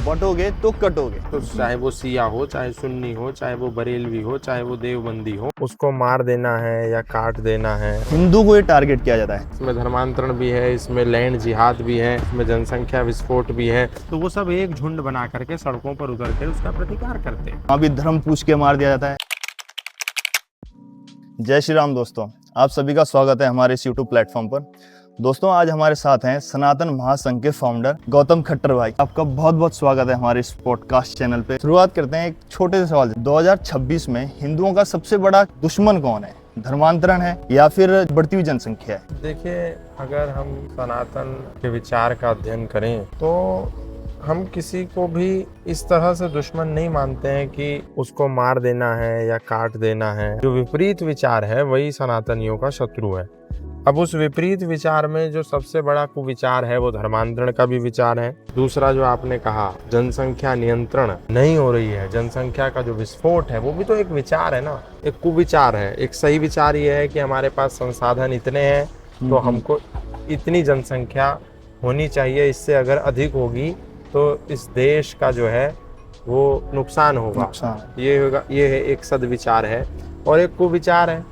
बटोगे तो कटोगे। तो चाहे वो सिया हो, चाहे सुन्नी हो, चाहे वो बरेलवी हो, चाहे वो देवबंदी हो, उसको मार देना है या काट देना है। हिंदू को ये टारगेट किया जाता है। इसमें धर्मांतरण भी है, इसमें लैंड जिहाद भी है, इसमें जनसंख्या विस्फोट भी है। तो वो सब एक झुंड बना करके सड़कों पर उतर कर उसका प्रतिकार करते हैं। वहाँ भी धर्म पूछ के मार दिया जाता है। जय श्री राम दोस्तों, आप सभी का स्वागत है हमारे इस YouTube प्लेटफॉर्म पर। दोस्तों, आज हमारे साथ हैं सनातन महासंघ के फाउंडर गौतम खट्टर भाई। आपका बहुत बहुत स्वागत है हमारे इस पॉडकास्ट चैनल पे। शुरुआत करते हैं एक छोटे से सवाल से। 2026 में हिंदुओं का सबसे बड़ा दुश्मन कौन है? धर्मांतरण है या फिर बढ़ती हुई जनसंख्या है? देखिए, अगर हम सनातन के विचार का अध्ययन करें तो हम किसी को भी इस तरह से दुश्मन नहीं मानते हैं कि उसको मार देना है या काट देना है। जो विपरीत विचार है वही सनातनियों का शत्रु है। अब उस विपरीत विचार में जो सबसे बड़ा कुविचार है वो धर्मांतरण का भी विचार है। दूसरा जो आपने कहा, जनसंख्या नियंत्रण नहीं हो रही है, जनसंख्या का जो विस्फोट है वो भी तो एक विचार है ना, एक कुविचार है। एक सही विचार ये है कि हमारे पास संसाधन इतने हैं तो हमको इतनी जनसंख्या होनी चाहिए, इससे अगर अधिक होगी तो इस देश का जो है वो नुकसान होगा। ये है एक सद्विचार है। और एक कुविचार है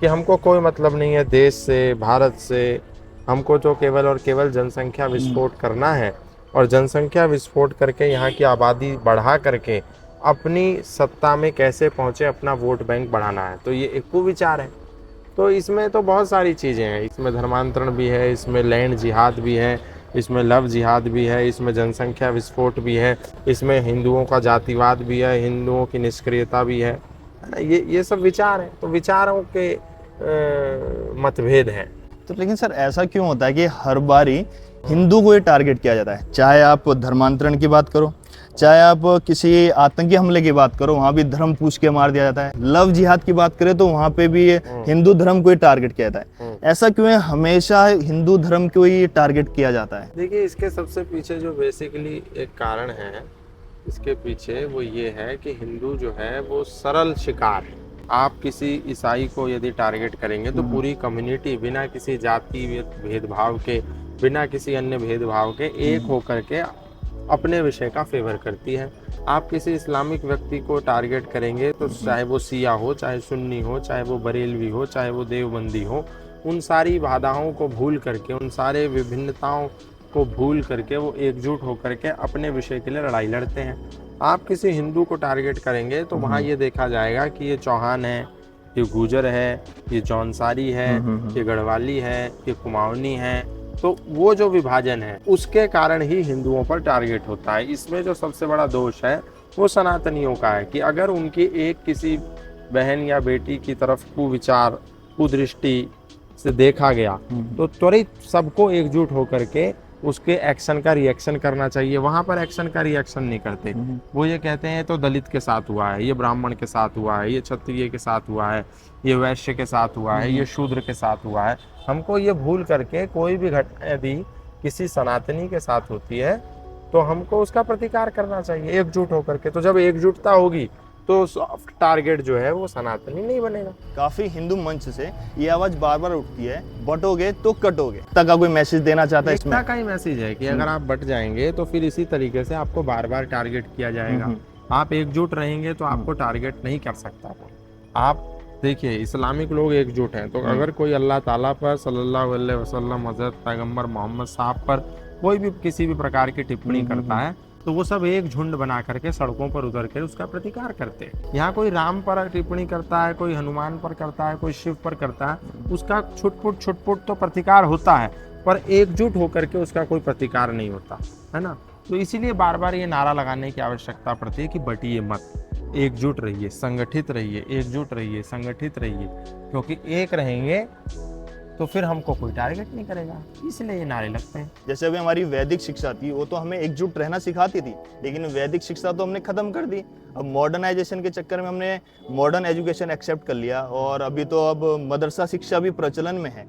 कि हमको कोई मतलब नहीं है देश से, भारत से, हमको तो केवल और केवल जनसंख्या विस्फोट करना है और जनसंख्या विस्फोट करके यहाँ की आबादी बढ़ा करके अपनी सत्ता में कैसे पहुँचे, अपना वोट बैंक बढ़ाना है। तो ये एक कुविचार है। तो इसमें तो बहुत सारी चीज़ें हैं। इसमें धर्मांतरण भी है, इसमें लैंड जिहाद भी है, इसमें लव जिहाद भी है, इसमें जनसंख्या विस्फोट भी है, इसमें हिंदुओं का जातिवाद भी है, हिंदुओं की निष्क्रियता भी है। ये सब विचार है। तो विचारों के मतभेद हैं। तो लेकिन सर, ऐसा क्यों होता है कि हर बारी हिंदू को ये टारगेट किया जाता है? चाहे आप धर्मांतरण की बात करो, चाहे आप किसी आतंकी हमले की बात करो, वहाँ भी धर्म पूछ के मार दिया जाता है। लव जिहाद की बात करें तो वहाँ पे भी हिंदू धर्म को ही टारगेट किया जाता है। ऐसा क्यों है हमेशा हिंदू धर्म को ही टारगेट किया जाता है? देखिए, इसके सबसे पीछे जो बेसिकली एक कारण है, इसके पीछे वो ये है कि हिंदू जो है वो सरल शिकार है। आप किसी ईसाई को यदि टारगेट करेंगे तो पूरी कम्युनिटी बिना किसी जाति भेदभाव के, बिना किसी अन्य भेदभाव के एक होकर के अपने विषय का फेवर करती है। आप किसी इस्लामिक व्यक्ति को टारगेट करेंगे तो चाहे वो सिया हो, चाहे सुन्नी हो, चाहे वो बरेलवी हो, चाहे वो देवबंदी हो, उन सारी बाधाओं को भूल करके, उन सारे विभिन्नताओं को भूल करके वो एकजुट होकर के अपने विषय के लिए लड़ाई लड़ते हैं। आप किसी हिंदू को टारगेट करेंगे तो वहाँ ये देखा जाएगा कि ये चौहान है, ये गुर्जर है, ये जौनसारी है, ये गढ़वाली है, ये कुमाऊनी है। तो वो जो विभाजन है उसके कारण ही हिंदुओं पर टारगेट होता है। इसमें जो सबसे बड़ा दोष है वो सनातनियों का है कि अगर उनकी एक किसी बहन या बेटी की तरफ कुविचार, कुदृष्टि से देखा गया तो त्वरित सबको एकजुट होकर के उसके एक्शन का रिएक्शन करना चाहिए। वहां पर एक्शन का रिएक्शन नहीं करते। वो ये कहते हैं तो दलित के साथ हुआ है, ये ब्राह्मण के साथ हुआ है, ये क्षत्रिय के साथ हुआ है, ये वैश्य के साथ हुआ है, ये शूद्र के साथ हुआ है। हमको ये भूल करके कोई भी घटना यदि किसी सनातनी के साथ होती है तो हमको उसका प्रतिकार करना चाहिए एकजुट होकर के। तो जब एकजुटता होगी तो सॉफ्ट टारगेट जो है वो सनातनी नहीं बनेगा। काफी हिंदू मंच से ये आवाज बार बार उठती है, बटोगे तो कटोगे। तक का कोई मैसेज देना चाहता है इसमें? का ही मैसेज है कि अगर आप बट जाएंगे तो फिर इसी तरीके से आपको बार बार टारगेट किया जाएगा। आप एकजुट रहेंगे तो आपको टारगेट नहीं कर सकता। आप देखिए, इस्लामिक लोग एकजुट हैं तो अगर कोई अल्लाह ताला पर, सल्लल्लाहु अलैहि वसल्लम, हजरत पैगंबर मोहम्मद साहब पर कोई भी किसी भी प्रकार की टिप्पणी करता है तो वो सब एक झुंड बना करके सड़कों पर उतर कर उसका प्रतिकार करते हैं। यहाँ कोई राम पर टिप्पणी करता है, कोई हनुमान पर करता है, कोई शिव पर करता है, उसका छुटपुट तो प्रतिकार होता है, पर एकजुट होकर के उसका कोई प्रतिकार नहीं होता है ना। तो इसीलिए बार बार ये नारा लगाने की आवश्यकता पड़ती है कि बटिए मत, एकजुट रहिए, संगठित रहिए, एकजुट रहिए, संगठित रहिए, क्योंकि एक रहेंगे तो फिर हमको कोई टारगेट नहीं करेगा। इसलिए ये नारे लगते हैं। जैसे अभी हमारी वैदिक शिक्षा थी, वो तो हमें एकजुट रहना सिखाती थी, लेकिन वैदिक शिक्षा तो हमने खत्म कर दी। अब मॉडर्नाइजेशन के चक्कर में हमने मॉडर्न एजुकेशन एक्सेप्ट कर लिया और अभी तो अब मदरसा शिक्षा भी प्रचलन में है।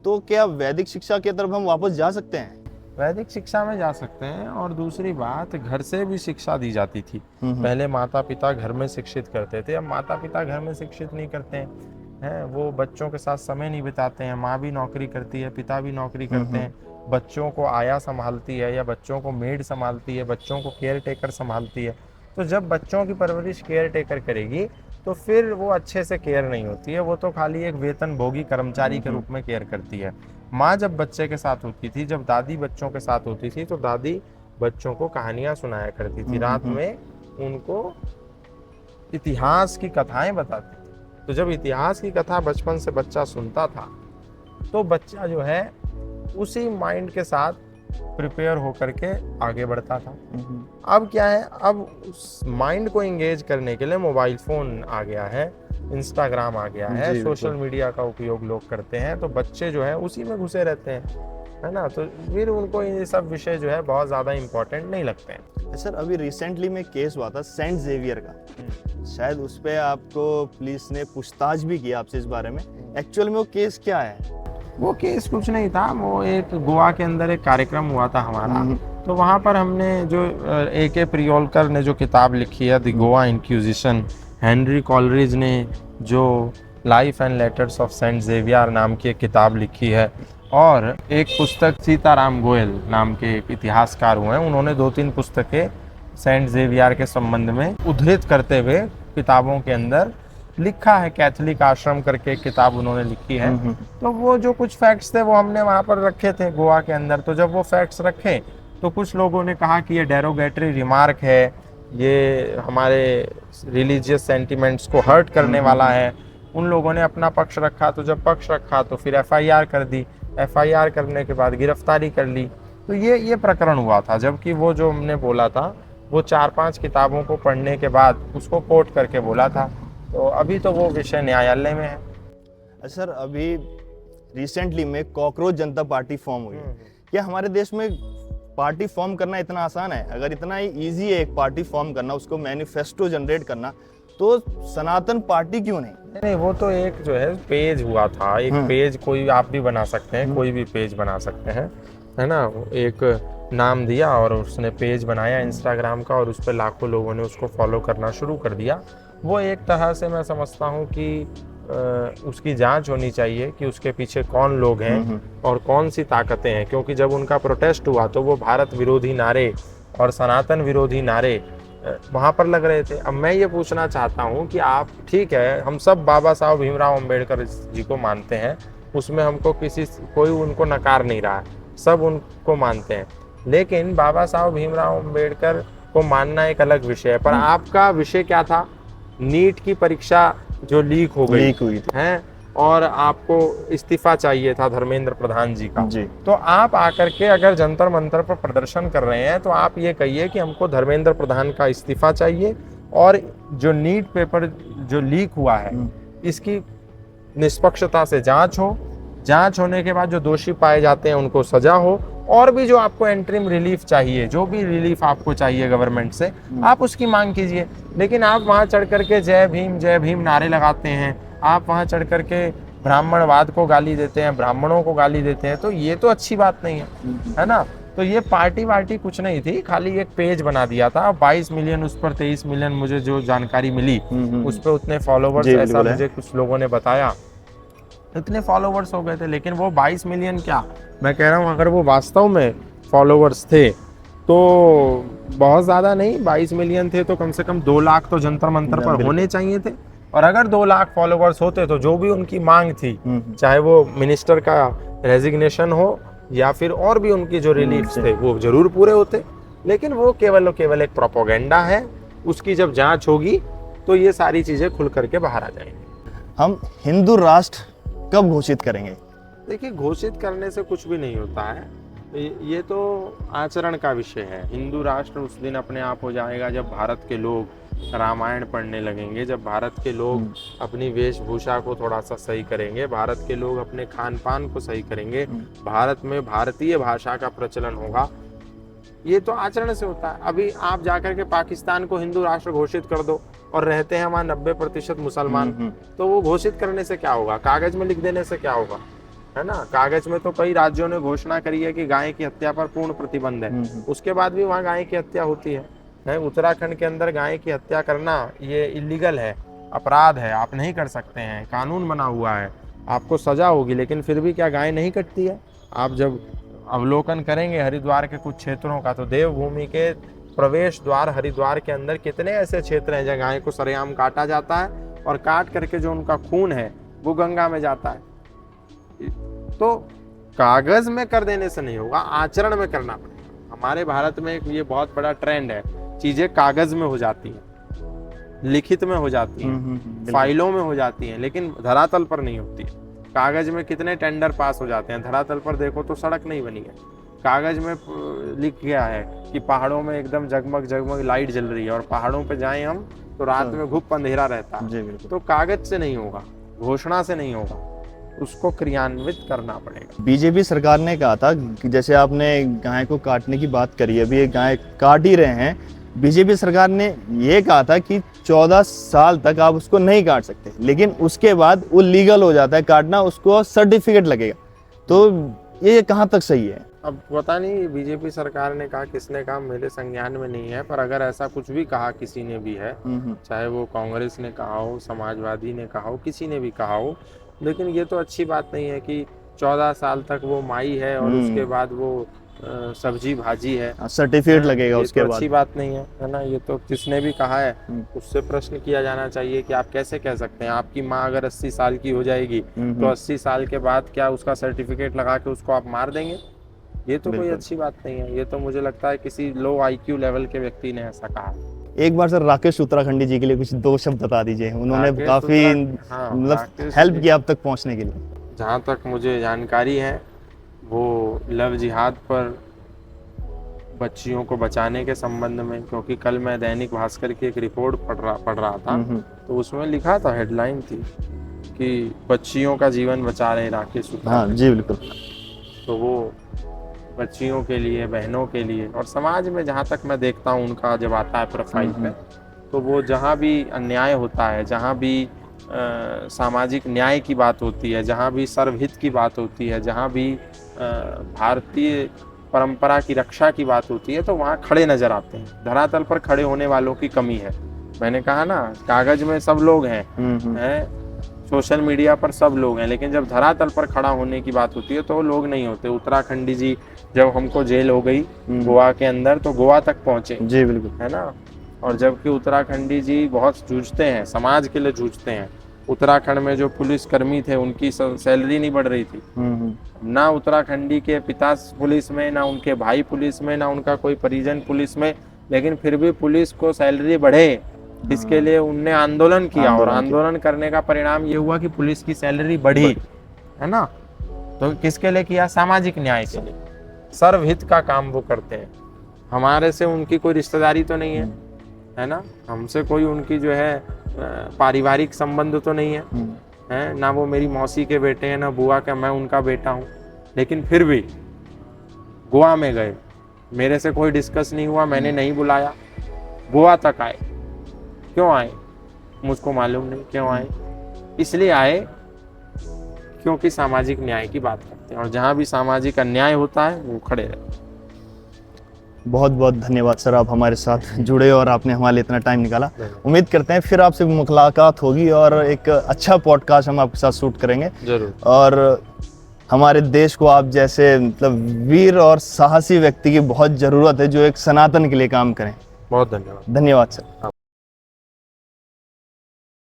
तो क्या वैदिक शिक्षा की तरफ हम वापस जा सकते हैं? वैदिक शिक्षा में जा सकते हैं। और दूसरी बात, घर से भी शिक्षा दी जाती थी। पहले माता पिता घर में शिक्षित करते थे, अब माता पिता घर में शिक्षित नहीं करते हैं। वो बच्चों के साथ समय नहीं बिताते हैं। माँ भी नौकरी करती है, पिता भी नौकरी करते हैं, बच्चों को आया संभालती है या बच्चों को मेड संभालती है, बच्चों को केयर टेकर संभालती है, तो जब बच्चों की परवरिश केयर टेकर करेगी तो फिर वो अच्छे से केयर नहीं होती है, वो तो खाली एक वेतनभोगी कर्मचारी के रूप में केयर करती है। माँ जब बच्चे के साथ होती थी, जब दादी बच्चों के साथ होती थी, तो दादी बच्चों को कहानियां सुनाया करती थी, रात में उनको इतिहास की कथाएं बताती थी। तो जब इतिहास की कथा बचपन से बच्चा सुनता था तो बच्चा जो है उसी माइंड के साथ प्रिपेयर होकर के आगे बढ़ता था। अब क्या है, अब उस माइंड को एंगेज करने के लिए मोबाइल फोन आ गया है, इंस्टाग्राम आ गया है, जी, सोशल बिल्कुल। मीडिया का उपयोग लोग करते हैं, तो बच्चे जो है उसी में घुसे रहते हैं, है ना। तो फिर उनको ये सब विषय जो है बहुत ज़्यादा इम्पोर्टेंट नहीं लगते हैं। सर अभी रिसेंटली में केस हुआ था सेंट जेवियर का, शायद उस पे आपको पुलिस ने पूछताछ भी किया आपसे इस बारे में, एक्चुअल में वो केस क्या है? वो केस कुछ नहीं था, वो एक गोवा के अंदर एक कार्यक्रम हुआ था हमारा, तो वहाँ पर हमने जो A.K. प्रियोलकर ने जो किताब लिखी है the Goa inquisition, Henry Coleridge ने जो life and letters of Saint Xavier नाम की एक किताब लिखी है, और एक पुस्तक सीताराम गोयल नाम के एक इतिहासकार हुए हैं, उन्होंने 2-3 पुस्तकें सेंट जेवियर के संबंध में उद्धृत करते हुए किताबों के अंदर लिखा है। कैथोलिक आश्रम करके एक किताब उन्होंने लिखी है। तो वो जो कुछ फैक्ट्स थे वो हमने वहाँ पर रखे थे गोवा के अंदर। तो जब वो फैक्ट्स रखे तो कुछ लोगों ने कहा कि ये डेरोगेटरी रिमार्क है, ये हमारे रिलीजियस सेंटिमेंट्स को हर्ट करने वाला है। उन लोगों ने अपना पक्ष रखा, तो जब पक्ष रखा तो फिर FIR कर दी, FIR करने के बाद गिरफ्तारी कर ली। तो ये प्रकरण हुआ था, जबकि वो जो हमने बोला था वो 4-5 किताबों को पढ़ने के बाद उसको कोट करके बोला था। तो अभी तो वो विषय न्यायालय में है। सर अभी रिसेंटली में कॉकरोच जनता पार्टी फॉर्म हुई है, क्या हमारे देश में पार्टी फॉर्म करना इतना आसान है? अगर इतना ही इजी है एक पार्टी फॉर्म करना, उसको मैनिफेस्टो जनरेट करना, तो सनातन पार्टी क्यों नहीं? नहीं, वो तो एक जो है पेज हुआ था, एक पेज कोई आप भी बना सकते हैं, कोई भी पेज बना सकते हैं, है ना। एक नाम दिया और उसने पेज बनाया इंस्टाग्राम का, और उस पर लाखों लोगों ने उसको फॉलो करना शुरू कर दिया। वो एक तरह से मैं समझता हूँ कि उसकी जांच होनी चाहिए कि उसके पीछे कौन लोग हैं और कौन सी ताकतें हैं, क्योंकि जब उनका प्रोटेस्ट हुआ तो वो भारत विरोधी नारे और सनातन विरोधी नारे वहाँ पर लग रहे थे। अब मैं ये पूछना चाहता हूँ कि आप, ठीक है, हम सब बाबा साहब भीमराव अंबेडकर जी को मानते हैं, उसमें हमको कोई उनको नकार नहीं रहा है, सब उनको मानते हैं, लेकिन बाबा साहब भीमराव अंबेडकर को मानना एक अलग विषय है। पर आपका विषय क्या था? नीट की परीक्षा जो लीक हुई थी हैं, और आपको इस्तीफा चाहिए था धर्मेंद्र प्रधान जी का जी। तो आप आकर के अगर जंतर मंतर पर प्रदर्शन कर रहे हैं तो आप ये कहिए कि हमको धर्मेंद्र प्रधान का इस्तीफा चाहिए, और जो नीट पेपर जो लीक हुआ है इसकी निष्पक्षता से जांच हो, जांच होने के बाद जो दोषी पाए जाते हैं उनको सजा हो, और भी जो आपको एंटरिम रिलीफ चाहिए, जो भी रिलीफ आपको चाहिए गवर्नमेंट से, आप उसकी मांग कीजिए। लेकिन आप वहाँ चढ़ करके जय भीम नारे लगाते हैं, आप वहाँ चढ़ करके ब्राह्मणवाद को गाली देते हैं, ब्राह्मणों को गाली देते हैं, तो ये तो अच्छी बात नहीं है ना। तो ये पार्टी वार्टी कुछ नहीं थी, खाली एक पेज बना दिया था। 22 मिलियन उस पर 23 मिलियन मुझे जो जानकारी मिली उस पर उतने फॉलोवर्स, ऐसा मुझे कुछ लोगों ने बताया, इतने फॉलोवर्स हो गए थे। लेकिन वो 22 मिलियन क्या, मैं कह रहा हूँ अगर वो वास्तव में फॉलोवर्स थे तो बहुत ज़्यादा नहीं, 22 मिलियन थे तो कम से कम 2 लाख तो जंतर मंतर पर होने चाहिए थे। और अगर 2 लाख फॉलोवर्स होते तो जो भी उनकी मांग थी, चाहे वो मिनिस्टर का रेजिग्नेशन हो या फिर और भी उनकी जो रिलीफ थे, वो जरूर पूरे होते। लेकिन वो केवल एक प्रोपोगेंडा है, उसकी जब जांच होगी तो ये सारी चीज़ें खुल करके बाहर आ जाएंगी। हम हिंदू राष्ट्र कब घोषित करेंगे? देखिए, घोषित करने से कुछ भी नहीं होता है, ये तो आचरण का विषय है। हिंदू राष्ट्र उस दिन अपने आप हो जाएगा जब भारत के लोग रामायण पढ़ने लगेंगे, जब भारत के लोग अपनी वेशभूषा को थोड़ा सा सही करेंगे, भारत के लोग अपने खान पान को सही करेंगे, भारत में भारतीय भाषा का प्रचलन होगा। ये तो आचरण से होता है। अभी आप जाकर के पाकिस्तान को हिंदू राष्ट्र घोषित कर दो और रहते हैं वहाँ 90% मुसलमान, तो वो घोषित करने से क्या होगा? कागज में लिख देने से क्या होगा, है ना। कागज में तो कई राज्यों ने घोषणा करी है कि गाय की हत्या पर पूर्ण प्रतिबंध है, उसके बाद भी वहाँ गाय की हत्या होती है। उत्तराखंड के अंदर गाय की हत्या करना ये इलीगल है, अपराध है, आप नहीं कर सकते हैं, कानून बना हुआ है, आपको सजा होगी, लेकिन फिर भी क्या गाय नहीं कटती है? आप जब अवलोकन करेंगे हरिद्वार के कुछ क्षेत्रों का, तो देवभूमि के प्रवेश द्वार हरिद्वार के अंदर कितने ऐसे क्षेत्र हैं जहाँ गाय को सरेआम काटा जाता है और काट करके जो उनका खून है वो गंगा में जाता है। तो कागज में कर देने से नहीं होगा, आचरण में करना पड़ेगा। हमारे भारत में एक ये बहुत बड़ा ट्रेंड है, चीजें कागज में हो जाती हैं, लिखित में हो जाती हैं, फाइलों में हो जाती हैं, लेकिन धरातल पर नहीं होती। कागज में कितने टेंडर पास हो जाते हैं, धरातल पर देखो तो सड़क नहीं बनी है। कागज में लिख गया है कि पहाड़ों में एकदम जगमग जगमग लाइट जल रही है और पहाड़ों पे जाएं हम तो रात में घुप अंधेरा रहता है। तो कागज से नहीं होगा, घोषणा से नहीं होगा, उसको क्रियान्वित करना पड़ेगा। बीजेपी सरकार ने कहा था कि जैसे आपने गाय को काटने की बात करी, अभी ये गाय काट ही रहे हैं, बीजेपी सरकार ने ये कहा था कि 14 साल तक आप उसको नहीं काट सकते, लेकिन उसके बाद वो लीगल हो जाता है काटना, उसको सर्टिफिकेट लगेगा। तो ये कहाँ तक सही है? अब पता नहीं बीजेपी सरकार ने कहा, किसने कहा, मेरे संज्ञान में नहीं है, पर अगर ऐसा कुछ भी कहा किसी ने भी है, चाहे वो कांग्रेस ने कहा हो, समाजवादी ने कहा हो, किसी ने भी कहा हो, लेकिन ये तो अच्छी बात नहीं है कि 14 साल तक वो माई है और उसके बाद वो सब्जी भाजी है, सर्टिफिकेट लगेगा उसके बाद। अच्छी बात नहीं है ना। ये तो किसने भी कहा है उससे प्रश्न किया जाना चाहिए कि आप कैसे कह सकते हैं। आपकी माँ अगर 80 साल की हो जाएगी तो 80 साल के बाद क्या उसका सर्टिफिकेट लगा के उसको आप मार देंगे? ये तो कोई अच्छी बात नहीं है। ये तो मुझे लगता है किसी लो IQ लेवल के व्यक्ति ने ऐसा कहा। एक बार सर राकेश उत्तराखंडी जी के लिए कुछ 2 शब्द बता दीजिए, उन्होंने काफी मतलब हेल्प किया अब तक पहुंचने के लिए। जहाँ तक मुझे जानकारी है वो लव जिहाद पर बच्चियों को बचाने के संबंध में, क्योंकि कल मैं दैनिक भास्कर की एक रिपोर्ट पढ़ रहा था, तो उसमें लिखा था, हेडलाइन थी कि बच्चियों का जीवन बचा रहे राकेश उत्तराखंडी। हाँ जी बिल्कुल। तो वो बच्चियों के लिए, बहनों के लिए और समाज में जहाँ तक मैं देखता हूँ उनका जब आता है प्रोफाइल पे, तो वो जहाँ भी अन्याय होता है, जहाँ भी सामाजिक न्याय की बात होती है, जहाँ भी सर्वहित की बात होती है, जहाँ भी भारतीय परंपरा की रक्षा की बात होती है, तो वहाँ खड़े नजर आते हैं। धरातल पर खड़े होने वालों की कमी है। मैंने कहा ना, कागज में सब लोग हैं, सोशल मीडिया पर सब लोग हैं, लेकिन जब धरातल पर खड़ा होने की बात होती है तो वो लोग नहीं होते। उत्तराखंडी जी जब हमको जेल हो गई गोवा के अंदर, तो गोवा तक पहुंचे जी बिल्कुल, है ना। और जबकि उत्तराखंडी जी बहुत जूझते हैं, समाज के लिए जूझते हैं। उत्तराखंड में जो पुलिस कर्मी थे उनकी सैलरी नहीं बढ़ रही थी, ना उत्तराखंडी के पिता पुलिस में, ना उनके भाई पुलिस में, ना उनका कोई परिजन पुलिस में, लेकिन फिर भी पुलिस को सैलरी बढ़े, इसके लिए उनने आंदोलन किया और आंदोलन करने का परिणाम ये हुआ कि पुलिस की सैलरी बढ़ी, है ना। तो किसके लिए किया? सामाजिक न्याय के लिए, सर्वहित का काम वो करते हैं। हमारे से उनकी कोई रिश्तेदारी तो नहीं है ना, हमसे कोई उनकी जो है पारिवारिक संबंध तो नहीं है, ना वो मेरी मौसी के बेटे हैं, ना बुआ का मैं उनका बेटा हूँ, लेकिन फिर भी गोवा में गए, मेरे से कोई डिस्कस नहीं हुआ, मैंने नहीं बुलाया, गोवा तक आए। क्यों आए मुझको मालूम नहीं, क्यों आए? इसलिए आए क्योंकि सामाजिक न्याय की बात करते हैं, और जहाँ भी सामाजिक अन्याय होता है वो खड़े रहते हैं। बहुत बहुत धन्यवाद सर, आप हमारे साथ जुड़े और आपने हमारे लिए इतना टाइम निकाला। उम्मीद करते हैं फिर आपसे मुलाकात होगी और एक अच्छा पॉडकास्ट हम आपके साथ शूट करेंगे जरूर। और हमारे देश को आप जैसे मतलब वीर और साहसी व्यक्ति की बहुत ज़रूरत है जो एक सनातन के लिए काम करें। बहुत धन्यवाद। धन्यवाद सर।